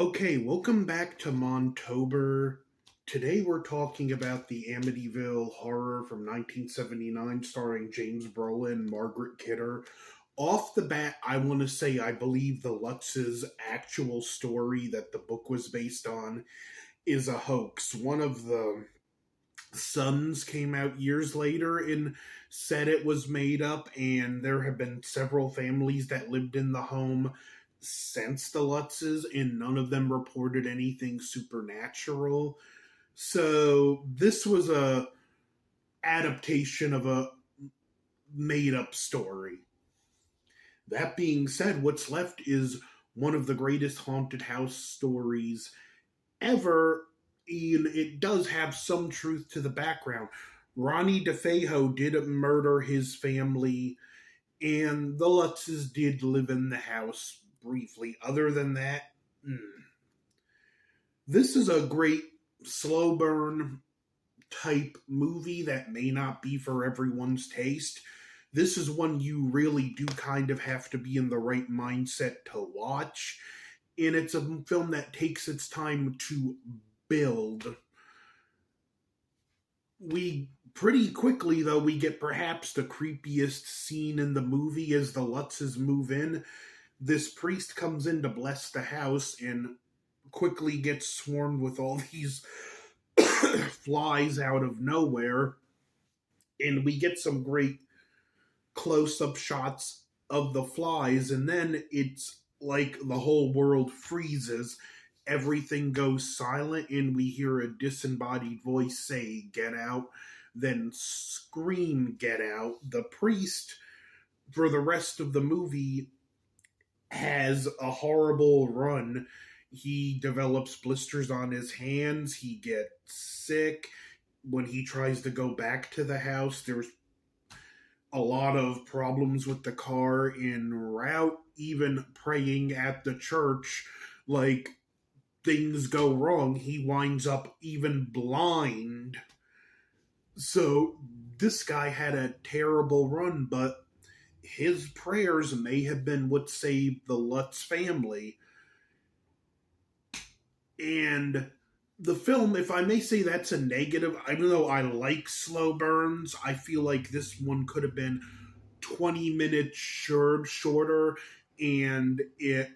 Okay, welcome back to Montober. Today we're talking about the Amityville horror from 1979 starring James Brolin and Margaret Kidder. Off the bat, I want to say I believe the Lutz's actual story that the book was based on is a hoax. One of the sons came out years later and said it was made up, and there have been several families that lived in the home since the Lutzes, and none of them reported anything supernatural. So this was a adaptation of a made up story. That being said, what's left is one of the greatest haunted house stories ever, and it does have some truth to the background. Ronnie DeFeo did murder his family, and the Lutzes did live in the house briefly. Other than that, this is a great slow burn type movie that may not be for everyone's taste. This is one you really do kind of have to be in the right mindset to watch. And it's a film that takes its time to build. We pretty quickly, though, we get perhaps the creepiest scene in the movie as the Lutzes move in. This priest comes in to bless the house and quickly gets swarmed with all these flies out of nowhere. And we get some great close-up shots of the flies, and then it's like the whole world freezes. Everything goes silent, and we hear a disembodied voice say, "Get out," then scream, "Get out." The priest, for the rest of the movie, has a horrible run. He develops blisters on his hands, he gets sick. When he tries to go back to the house, there's a lot of problems with the car en route, even praying at the church, like things go wrong. He winds up even blind. So this guy had a terrible run, but his prayers may have been what saved the Lutz family. And the film, if I may say that's a negative, even though I like slow burns, I feel like this one could have been 20 minutes shorter, and it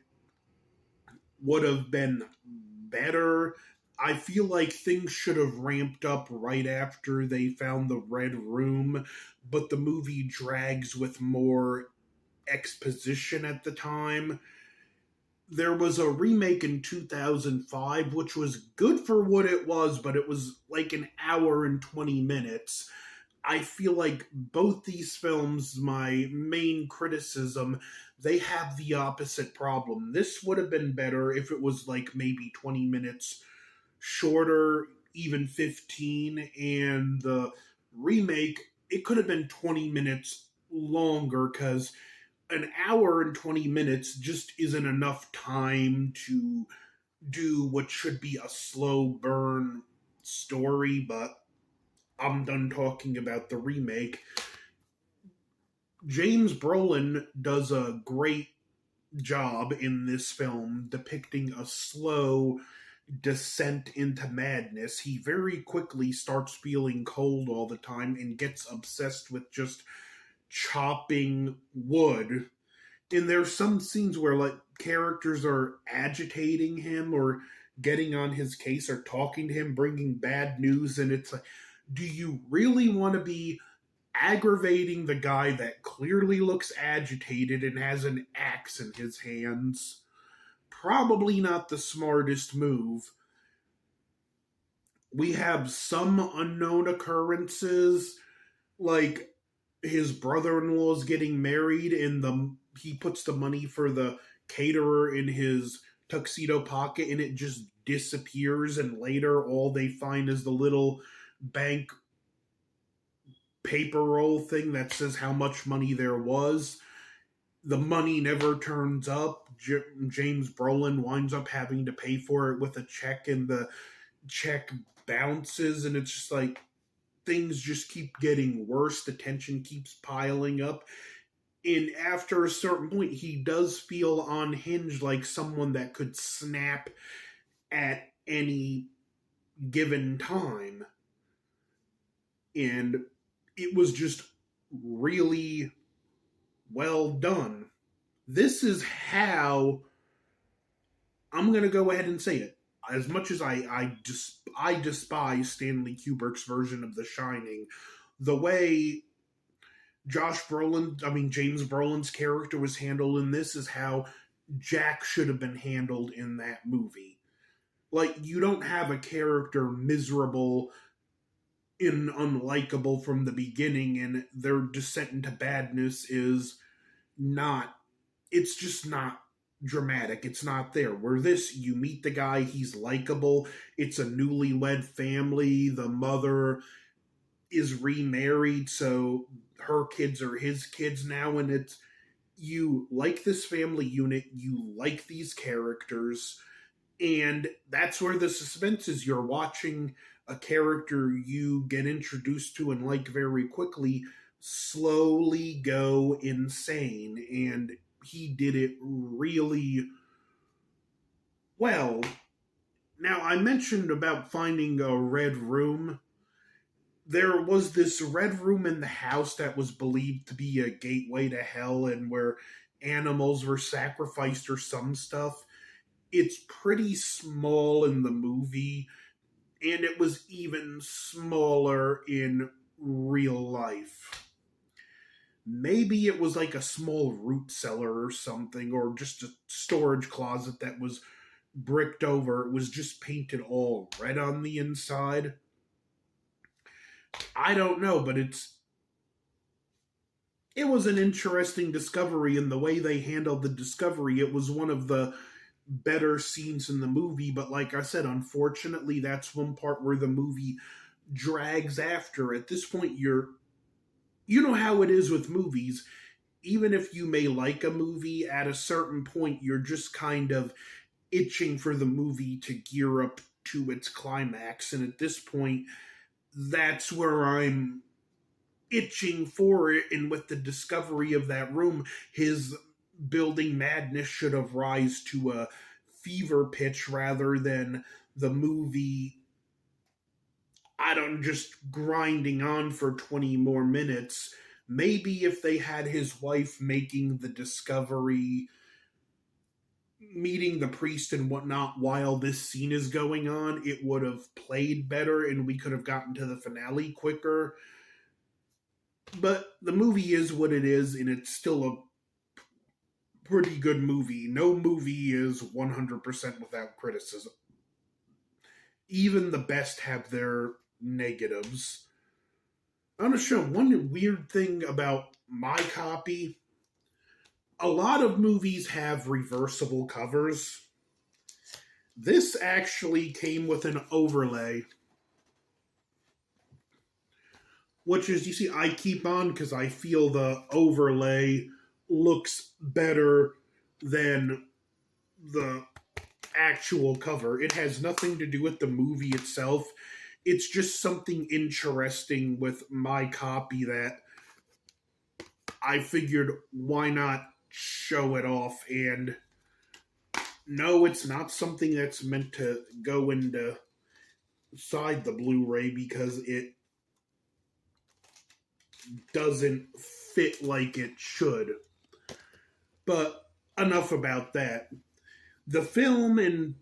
would have been better. I feel like things should have ramped up right after they found the red room, but the movie drags with more exposition at the time. There was a remake in 2005, which was good for what it was, but it was like an hour and 20 minutes. I feel like both these films, my main criticism, they have the opposite problem. This would have been better if it was like maybe 20 minutes shorter, even 15, and the remake, it could have been 20 minutes longer, because an hour and 20 minutes just isn't enough time to do what should be a slow burn story. But I'm done talking about the remake. James Brolin does a great job in this film depicting a slow descent into madness. He very quickly starts feeling cold all the time and gets obsessed with just chopping wood. And there's some scenes where like characters are agitating him or getting on his case or talking to him, bringing bad news, and it's like, do you really want to be aggravating the guy that clearly looks agitated and has an axe in his hands? Probably not the smartest move. We have some unknown occurrences, like his brother-in-law is getting married, and he puts the money for the caterer in his tuxedo pocket, and it just disappears. And later, all they find is the little bank paper roll thing that says how much money there was. The money never turns up. James Brolin winds up having to pay for it with a check, and the check bounces, and it's just like things just keep getting worse. The tension keeps piling up. And after a certain point, he does feel unhinged, like someone that could snap at any given time. And it was just really well done. This is how I'm going to go ahead and say it. As much as I despise Stanley Kubrick's version of The Shining, the way James Brolin's character was handled in this is how Jack should have been handled in that movie. Like, you don't have a character miserable and unlikable from the beginning, and their descent into badness is not, it's just not dramatic. It's not there. Where this, you meet the guy, he's likable, it's a newlywed family, the mother is remarried, so her kids are his kids now, and it's, you like this family unit, you like these characters, and that's where the suspense is. You're watching a character you get introduced to and like very quickly slowly go insane, and he did it really well. Now, I mentioned about finding a red room. There was this red room in the house that was believed to be a gateway to hell and where animals were sacrificed or some stuff. It's pretty small in the movie, and it was even smaller in real life. Maybe it was like a small root cellar or something, or just a storage closet that was bricked over. It was just painted all red on the inside. I don't know, but it was an interesting discovery, and the way they handled the discovery, it was one of the better scenes in the movie. But like I said, unfortunately, that's one part where the movie drags after. At this point, you know how it is with movies. Even if you may like a movie, at a certain point, you're just kind of itching for the movie to gear up to its climax. And at this point, that's where I'm itching for it. And with the discovery of that room, his building madness should have rise to a fever pitch rather than the movie, I don't, just grinding on for 20 more minutes. Maybe if they had his wife making the discovery, meeting the priest and whatnot while this scene is going on, it would have played better and we could have gotten to the finale quicker. But the movie is what it is, and it's still a pretty good movie. No movie is 100% without criticism. Even the best have their negatives. I'm going to show one weird thing about my copy. A lot of movies have reversible covers. This actually came with an overlay, which is, you see, I keep on because I feel the overlay looks better than the actual cover. It has nothing to do with the movie itself. It's just something interesting with my copy that I figured, why not show it off? And no, it's not something that's meant to go into inside the Blu-ray because it doesn't fit like it should. But enough about that. The film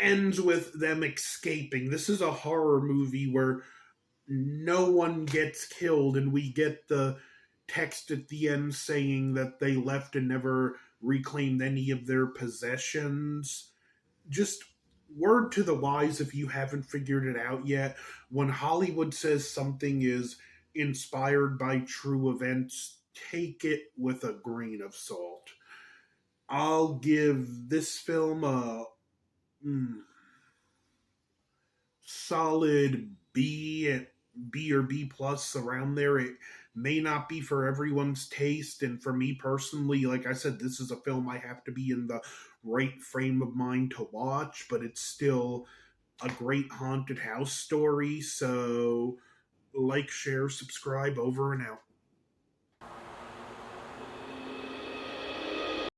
ends with them escaping. This is a horror movie where no one gets killed, and we get the text at the end saying that they left and never reclaimed any of their possessions. Just word to the wise, if you haven't figured it out yet, when Hollywood says something is inspired by true events, take it with a grain of salt. I'll give this film a solid B or B plus, around there. It may not be for everyone's taste, and for me personally, like I said, this is a film I have to be in the right frame of mind to watch, but it's still a great haunted house story. So like, share, subscribe, over and out.